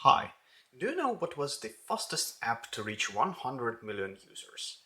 Hi, do you know what was the fastest app to reach 100 million users?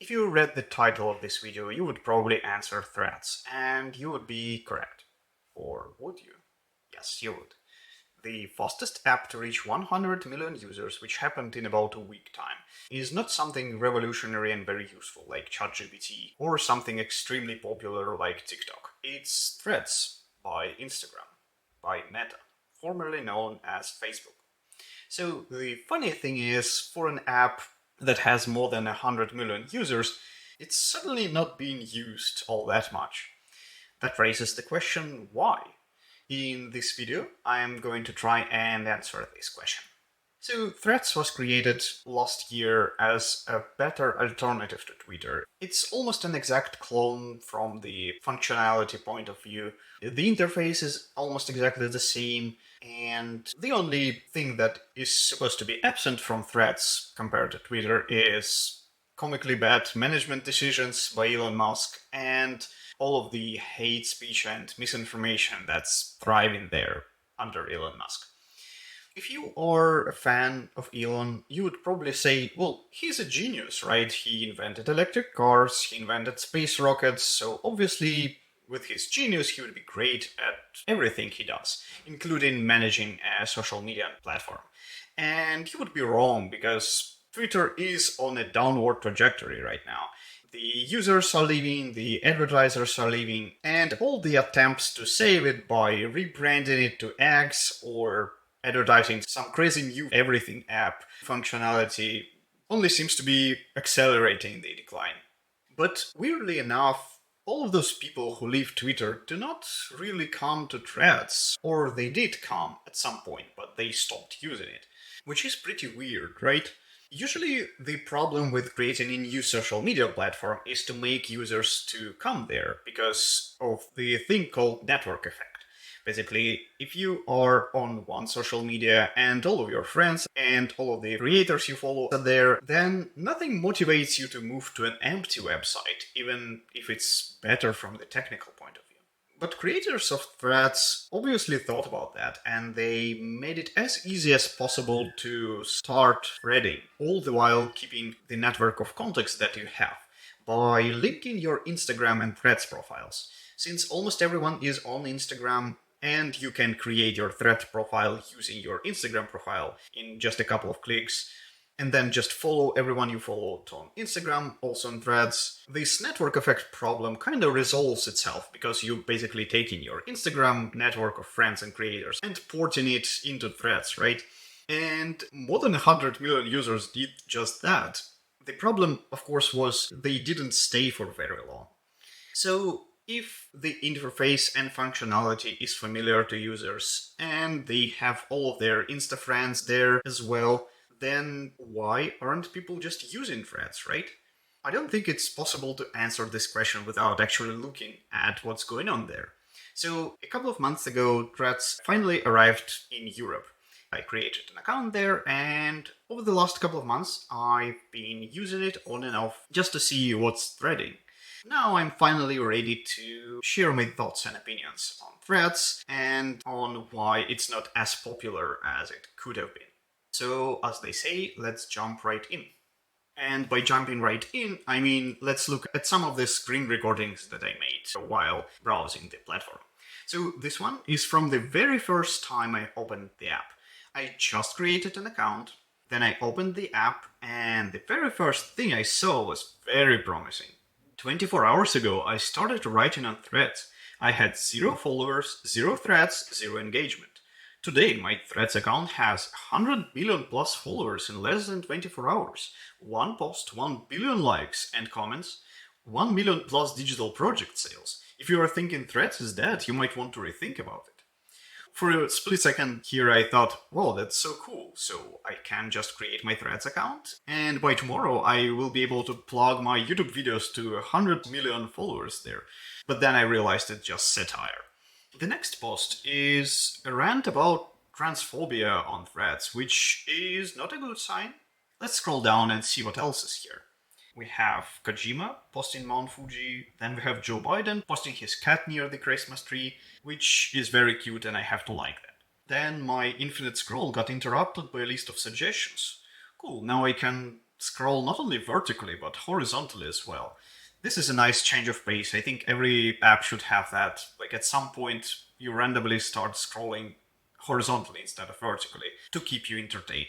If you read the title of this video, you would probably answer Threads, and you would be correct. Or would you? Yes, you would. The fastest app to reach 100 million users, which happened in about a week time, is not something revolutionary and very useful like ChatGPT or something extremely popular like TikTok. It's Threads by Instagram, by Meta, formerly known as Facebook. So the funny thing is, for an app that has more than 100 million users, it's suddenly not being used all that much. That raises the question, why? In this video, I'm going to try and answer this question. So Threads was created last year as a better alternative to Twitter. It's almost an exact clone from the functionality point of view. The interface is almost exactly the same, and the only thing that is supposed to be absent from Threads compared to Twitter is comically bad management decisions by Elon Musk and all of the hate speech and misinformation that's thriving there under Elon Musk. If you are a fan of Elon, you would probably say, well, he's a genius, right? He invented electric cars, he invented space rockets, so obviously, with his genius, he would be great at everything he does, including managing a social media platform. And you would be wrong, because Twitter is on a downward trajectory right now. The users are leaving, the advertisers are leaving, and all the attempts to save it by rebranding it to X or advertising some crazy new everything app functionality only seems to be accelerating the decline. But weirdly enough, all of those people who leave Twitter do not really come to Threads, or they did come at some point, but they stopped using it, which is pretty weird, right? Usually, the problem with creating a new social media platform is to make users to come there because of the thing called network effect. Basically, if you are on one social media and all of your friends and all of the creators you follow are there, then nothing motivates you to move to an empty website, even if it's better from the technical point of view. But creators of Threads obviously thought about that, and they made it as easy as possible to start threading, all the while keeping the network of contacts that you have, by linking your Instagram and Threads profiles. Since almost everyone is on Instagram, and you can create your Thread profile using your Instagram profile in just a couple of clicks, and then just follow everyone you follow on Instagram, also on Threads. This network effect problem kind of resolves itself because you basically taking your Instagram network of friends and creators and porting it into Threads, right? And more than 100 million users did just that. The problem, of course, was they didn't stay for very long. So if the interface and functionality is familiar to users and they have all of their Insta friends there as well, then why aren't people just using Threads, right? I don't think it's possible to answer this question without actually looking at what's going on there. So, a couple of months ago, Threads finally arrived in Europe. I created an account there, and over the last couple of months, I've been using it on and off just to see what's threading. Now I'm finally ready to share my thoughts and opinions on Threads and on why it's not as popular as it could have been. So, as they say, let's jump right in. And by jumping right in, I mean let's look at some of the screen recordings that I made while browsing the platform. So, this one is from the very first time I opened the app. I just created an account, then I opened the app, and the very first thing I saw was very promising. 24 hours ago, I started writing on Threads. I had 0 followers, 0 threads, 0 engagement. Today, my Threads account has 100 billion plus followers in less than 24 hours. One post, 1 billion likes and comments, 1 million plus digital project sales. If you are thinking Threads is dead, you might want to rethink about it. For a split second here, I thought, whoa, that's so cool. So I can just create my Threads account, and by tomorrow I will be able to plug my YouTube videos to 100 million followers there. But then I realized it's just satire. The next post is a rant about transphobia on Threads, which is not a good sign. Let's scroll down and see what else is here. We have Kojima posting Mount Fuji, then we have Joe Biden posting his cat near the Christmas tree, which is very cute and I have to like that. Then my infinite scroll got interrupted by a list of suggestions. Cool, now I can scroll not only vertically but horizontally as well. This is a nice change of pace. I think every app should have that. Like at some point, you randomly start scrolling horizontally instead of vertically to keep you entertained.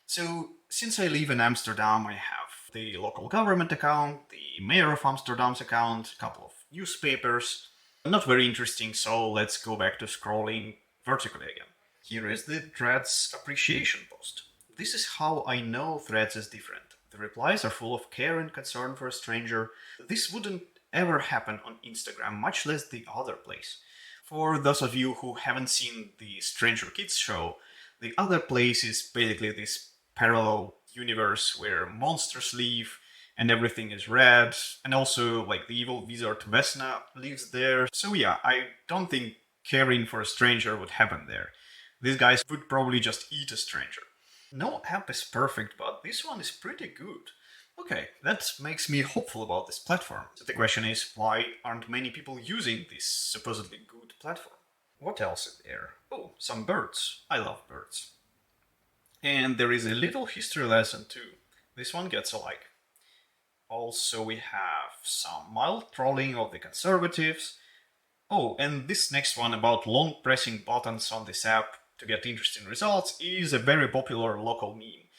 So, since I live in Amsterdam, I have the local government account, the mayor of Amsterdam's account, a couple of newspapers. Not very interesting, so let's go back to scrolling vertically again. Here is the Threads appreciation post. This is how I know Threads is different. The replies are full of care and concern for a stranger. This wouldn't ever happen on Instagram, much less the other place. For those of you who haven't seen the Stranger Kids show, the other place is basically this parallel universe where monsters live and everything is red, and also like the evil wizard Vesna lives there. So yeah, I don't think caring for a stranger would happen there. These guys would probably just eat a stranger. No app is perfect, but this one is pretty good. Okay, that makes me hopeful about this platform. So the question is, why aren't many people using this supposedly good platform? What else is there? Oh, some birds. I love birds. And there is a little history lesson too. This one gets a like. Also, we have some mild trolling of the conservatives. Oh, and this next one about long pressing buttons on this app to get interesting results is a very popular local meme.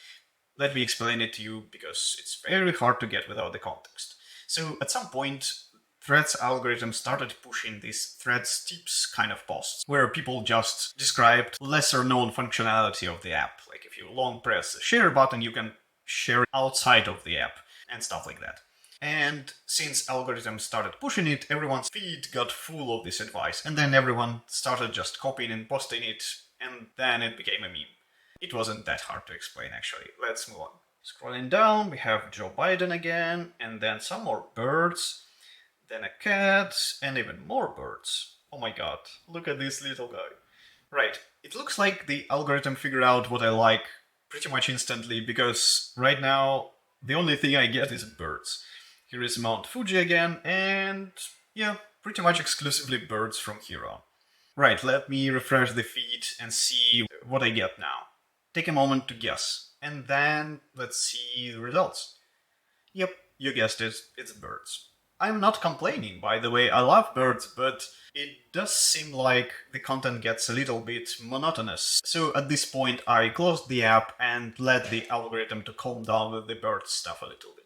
Let me explain it to you because it's very hard to get without the context. So, at some point, Threads algorithm started pushing these Threads tips kind of posts, where people just described lesser known functionality of the app. Like if you long press the share button, you can share outside of the app and stuff like that. And since algorithms started pushing it, everyone's feed got full of this advice, and then everyone started just copying and posting it, and then it became a meme. It wasn't that hard to explain, actually. Let's move on. Scrolling down, we have Joe Biden again, and then some more birds, then a cat, and even more birds. Oh my god, look at this little guy. Right, it looks like the algorithm figured out what I like pretty much instantly, because right now the only thing I get is birds. Here is Mount Fuji again, and yeah, pretty much exclusively birds from here on. Right, let me refresh the feed and see what I get now. Take a moment to guess, and then let's see the results. Yep, you guessed it, it's birds. I'm not complaining, by the way, I love birds, but it does seem like the content gets a little bit monotonous. So at this point I closed the app and let the algorithm to calm down with the bird stuff a little bit.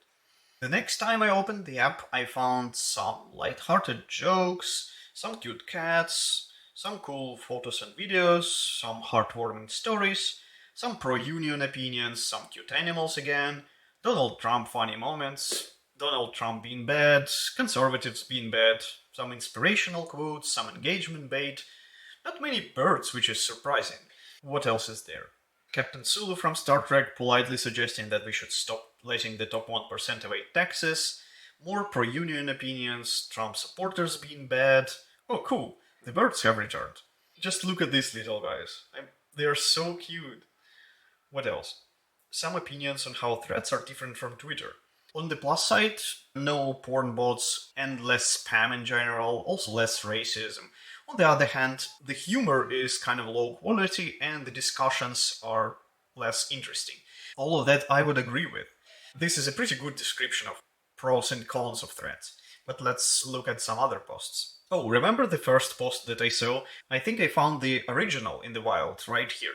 The next time I opened the app, I found some light-hearted jokes, some cute cats, some cool photos and videos, some heartwarming stories, some pro-union opinions, some cute animals again, Donald Trump funny moments, Donald Trump being bad, conservatives being bad, some inspirational quotes, some engagement bait. Not many birds, which is surprising. What else is there? Captain Sulu from Star Trek politely suggesting that we should stop letting the top 1% evade taxes, more pro-union opinions, Trump supporters being bad. Oh, cool, the birds have returned. Just look at these little guys. They are so cute. What else? Some opinions on how threads are different from Twitter. On the plus side, no porn bots and less spam in general, also less racism. On the other hand, the humor is kind of low quality and the discussions are less interesting. All of that I would agree with. This is a pretty good description of pros and cons of threads. But let's look at some other posts. Oh, remember the first post that I saw? I think I found the original in the wild right here.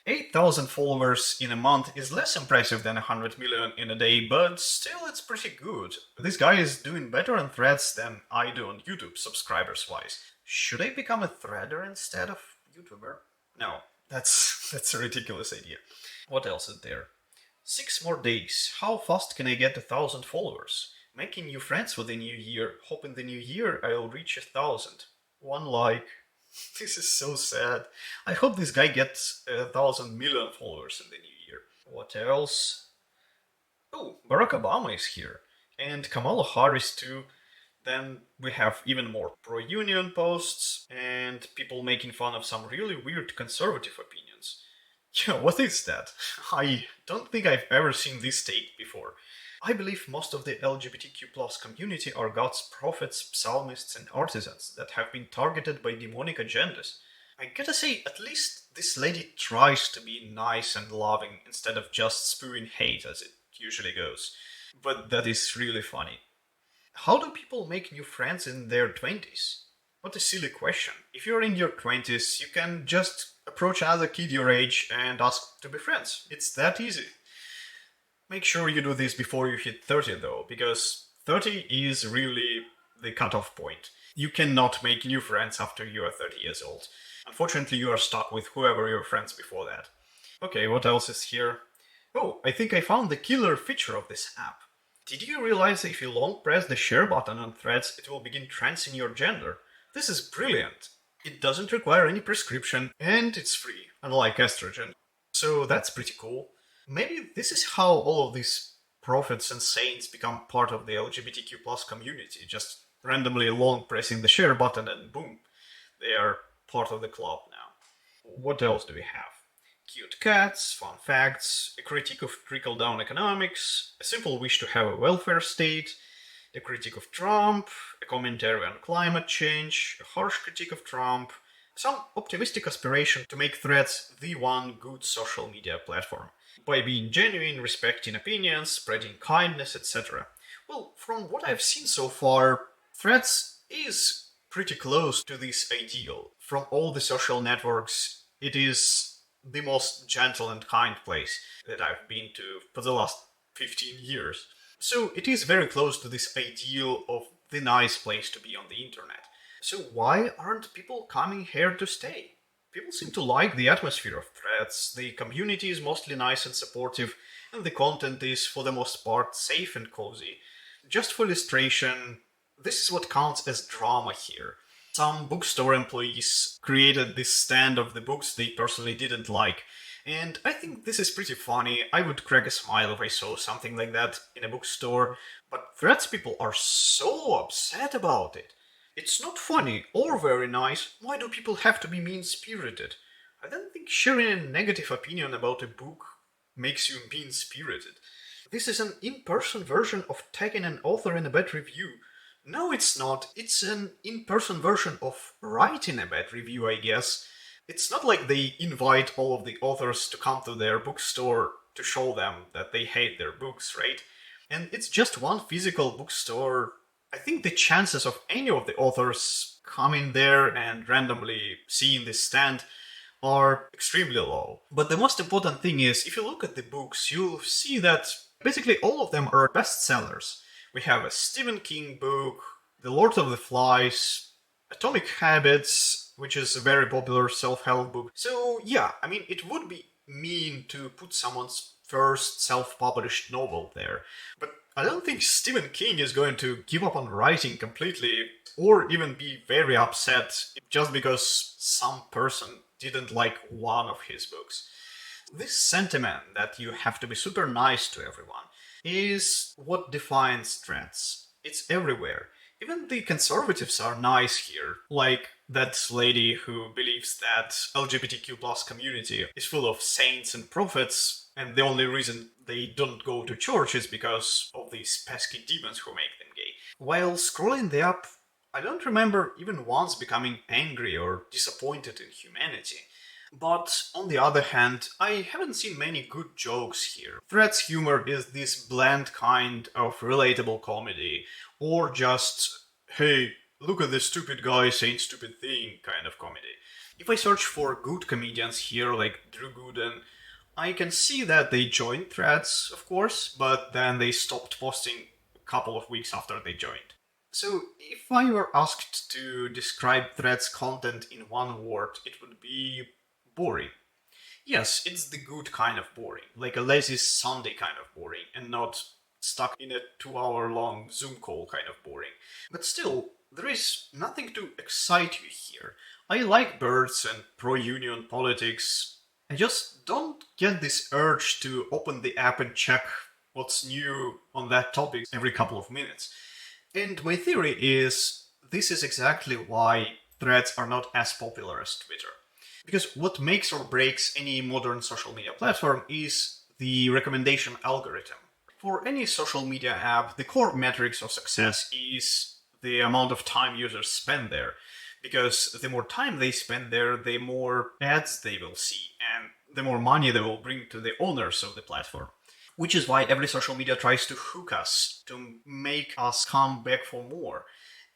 8,000 followers in a month is less impressive than 100 million in a day, but still it's pretty good. This guy is doing better on threads than I do on YouTube, subscribers wise. Should I become a threader instead of YouTuber? No, that's a ridiculous idea. What else is there? 6 more days. How fast can I get 1,000 followers? Making new friends for the new year. Hope in the new year I'll reach 1,000. One like. This is so sad. I hope this guy gets 1,000 million followers in the new year. What else? Oh, Barack Obama is here. And Kamala Harris too. Then we have even more pro-union posts and people making fun of some really weird conservative opinions. Yeah, what is that? I don't think I've ever seen this take before. I believe most of the LGBTQ+ community are God's prophets, psalmists, and artisans that have been targeted by demonic agendas. I gotta say, at least this lady tries to be nice and loving instead of just spewing hate as it usually goes. But that is really funny. How do people make new friends in their 20s? What a silly question. If you're in your 20s, you can just approach another kid your age and ask to be friends. It's that easy. Make sure you do this before you hit 30 though, because 30 is really the cutoff point. You cannot make new friends after you are 30 years old. Unfortunately, you are stuck with whoever your friends before that. Okay, what else is here? Oh, I think I found the killer feature of this app. Did you realize if you long press the share button on Threads, it will begin transing your gender? This is brilliant. It doesn't require any prescription, and it's free, unlike estrogen. So that's pretty cool. Maybe this is how all of these prophets and saints become part of the LGBTQ plus community, just randomly long pressing the share button and boom, they are part of the club now. What else do we have? Cute cats, fun facts, a critique of trickle-down economics, a simple wish to have a welfare state, a critique of Trump, a commentary on climate change, a harsh critique of Trump, some optimistic aspiration to make Threads the one good social media platform, by being genuine, respecting opinions, spreading kindness, etc. Well, from what I've seen so far, Threads is pretty close to this ideal. From all the social networks, it is the most gentle and kind place that I've been to for the last 15 years. So it is very close to this ideal of the nice place to be on the internet. So why aren't people coming here to stay? People seem to like the atmosphere of Threads, the community is mostly nice and supportive, and the content is, for the most part, safe and cozy. Just for illustration, this is what counts as drama here. Some bookstore employees created this stand of the books they personally didn't like, and I think this is pretty funny. I would crack a smile if I saw something like that in a bookstore, but Threads people are so upset about it. It's not funny or very nice. Why do people have to be mean-spirited? I don't think sharing a negative opinion about a book makes you mean-spirited. This is an in-person version of tagging an author in a bad review. No, it's not. It's an in-person version of writing a bad review, I guess. It's not like they invite all of the authors to come to their bookstore to show them that they hate their books, right? And it's just one physical bookstore. I think the chances of any of the authors coming there and randomly seeing this stand are extremely low. But the most important thing is, if you look at the books, you'll see that basically all of them are bestsellers. We have a Stephen King book, The Lord of the Flies, Atomic Habits, which is a very popular self-help book. So yeah, I mean, it would be mean to put someone's first self-published novel there. But I don't think Stephen King is going to give up on writing completely, or even be very upset just because some person didn't like one of his books. This sentiment that you have to be super nice to everyone is what defines Threads. It's everywhere. Even the conservatives are nice here, like that lady who believes that LGBTQ plus community is full of saints and prophets, and the only reason they don't go to church is because of these pesky demons who make them gay. While scrolling the app, I don't remember even once becoming angry or disappointed in humanity. But on the other hand, I haven't seen many good jokes here. Threads humor is this bland kind of relatable comedy, or just, hey, look at this stupid guy saying stupid thing kind of comedy. If I search for good comedians here, like Drew Gooden, I can see that they joined Threads, of course, but then they stopped posting a couple of weeks after they joined. So, if I were asked to describe Threads content in one word, it would be boring. Yes, it's the good kind of boring, like a lazy Sunday kind of boring, and not stuck in a 2 hour long Zoom call kind of boring. But still, there is nothing to excite you here. I like birds and pro-union politics. I just don't get this urge to open the app and check what's new on that topic every couple of minutes. And my theory is this is exactly why threads are not as popular as Twitter. Because what makes or breaks any modern social media platform is the recommendation algorithm. For any social media app, the core metrics of success is the amount of time users spend there. because the more time they spend there, the more ads they will see, and the more money they will bring to the owners of the platform. Which is why every social media tries to hook us, to make us come back for more.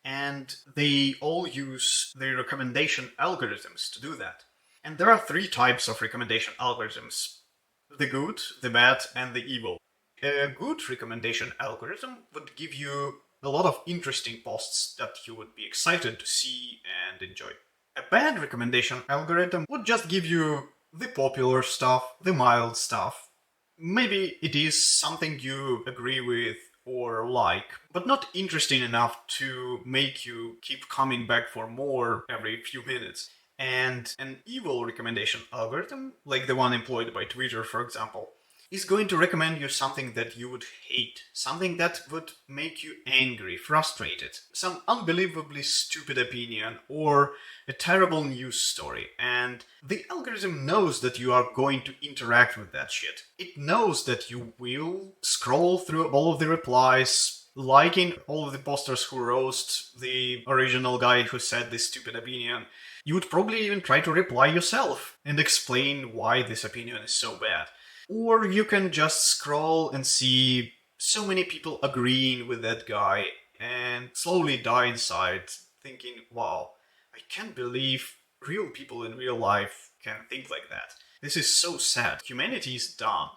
And they all use the recommendation algorithms to do that. And there are three types of recommendation algorithms: the good, the bad, and the evil. A good recommendation algorithm would give you a lot of interesting posts that you would be excited to see and enjoy. A bad recommendation algorithm would just give you the popular stuff, the mild stuff. Maybe it is something you agree with or like, but not interesting enough to make you keep coming back for more every few minutes. And an evil recommendation algorithm, like the one employed by Twitter, for example, is going to recommend you something that you would hate, something that would make you angry, frustrated, some unbelievably stupid opinion, or a terrible news story. And the algorithm knows that you are going to interact with that shit. It knows that you will scroll through all of the replies, liking all of the posters who roast the original guy who said this stupid opinion. You would probably even try to reply yourself and explain why this opinion is so bad. Or you can just scroll and see so many people agreeing with that guy and slowly die inside, thinking, wow, I can't believe real people in real life can think like that. This is so sad. Humanity is dumb.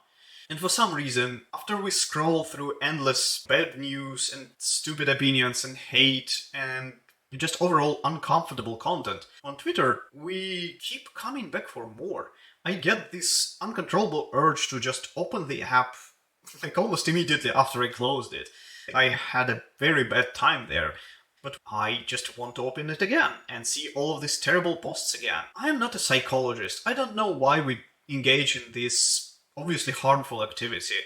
And for some reason, after we scroll through endless bad news and stupid opinions and hate and just overall uncomfortable content on Twitter, we keep coming back for more. I get this uncontrollable urge to just open the app like almost immediately after I closed it. I had a very bad time there, but I just want to open it again and see all of these terrible posts again. I am not a psychologist. I don't know why we engage in this obviously harmful activity,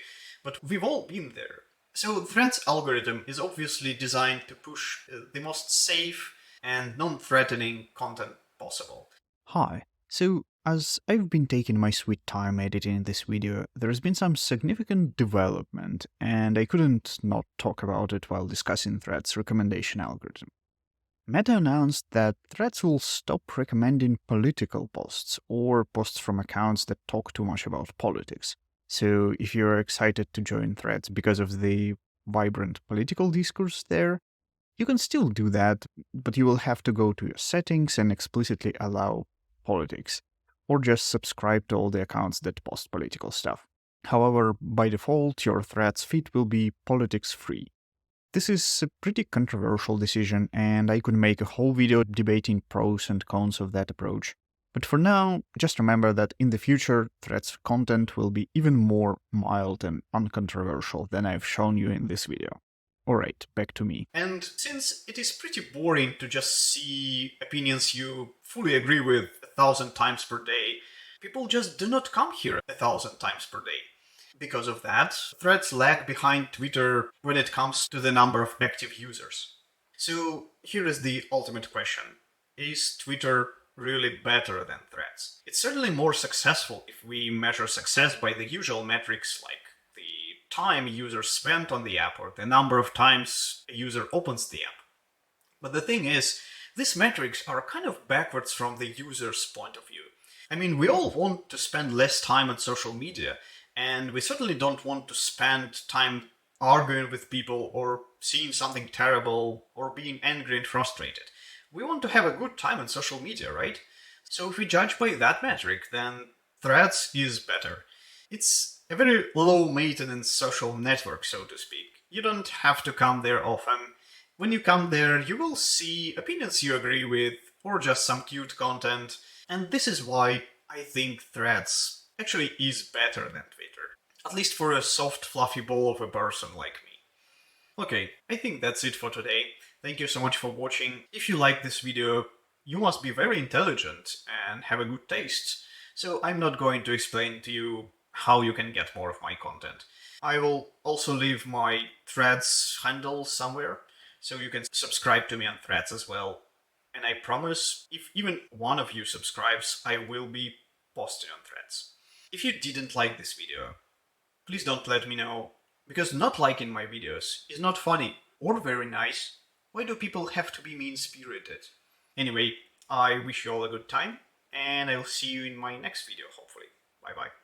but we've all been there. So Threads algorithm is obviously designed to push the most safe and non-threatening content possible. Hi. So, as I've been taking my sweet time editing this video, there's been some significant development, and I couldn't not talk about it while discussing Threads' recommendation algorithm. Meta announced that Threads will stop recommending political posts or posts from accounts that talk too much about politics. So, if you're excited to join Threads because of the vibrant political discourse there, you can still do that, but you will have to go to your settings and explicitly allow politics, or just subscribe to all the accounts that post political stuff. However, by default, your Threads feed will be politics free. This is a pretty controversial decision, and I could make a whole video debating pros and cons of that approach. But for now, just remember that in the future, Threads content will be even more mild and uncontroversial than I've shown you in this video. Alright, back to me. And since it is pretty boring to just see opinions you fully agree with 1,000 times per day, people just do not come here 1,000 times per day. Because of that, Threads lag behind Twitter when it comes to the number of active users. So here is the ultimate question. Is Twitter really better than Threads? It's certainly more successful if we measure success by the usual metrics like time users spent on the app or the number of times a user opens the app. But the thing is, these metrics are kind of backwards from the user's point of view. I mean, we all want to spend less time on social media, and we certainly don't want to spend time arguing with people or seeing something terrible or being angry and frustrated. We want to have a good time on social media, right? So if we judge by that metric, then Threads is better. It's a very low-maintenance social network, so to speak. You don't have to come there often. When you come there, you will see opinions you agree with, or just some cute content. And this is why I think Threads actually is better than Twitter. At least for a soft, fluffy ball of a person like me. Okay, I think that's it for today. Thank you so much for watching. If you like this video, you must be very intelligent and have a good taste. So I'm not going to explain to you how you can get more of my content. I will also leave my Threads handle somewhere, so you can subscribe to me on Threads as well. And I promise, if even one of you subscribes, I will be posting on Threads. If you didn't like this video, please don't let me know, because not liking my videos is not funny or very nice. Why do people have to be mean-spirited? Anyway, I wish you all a good time, and I'll see you in my next video, hopefully. Bye bye.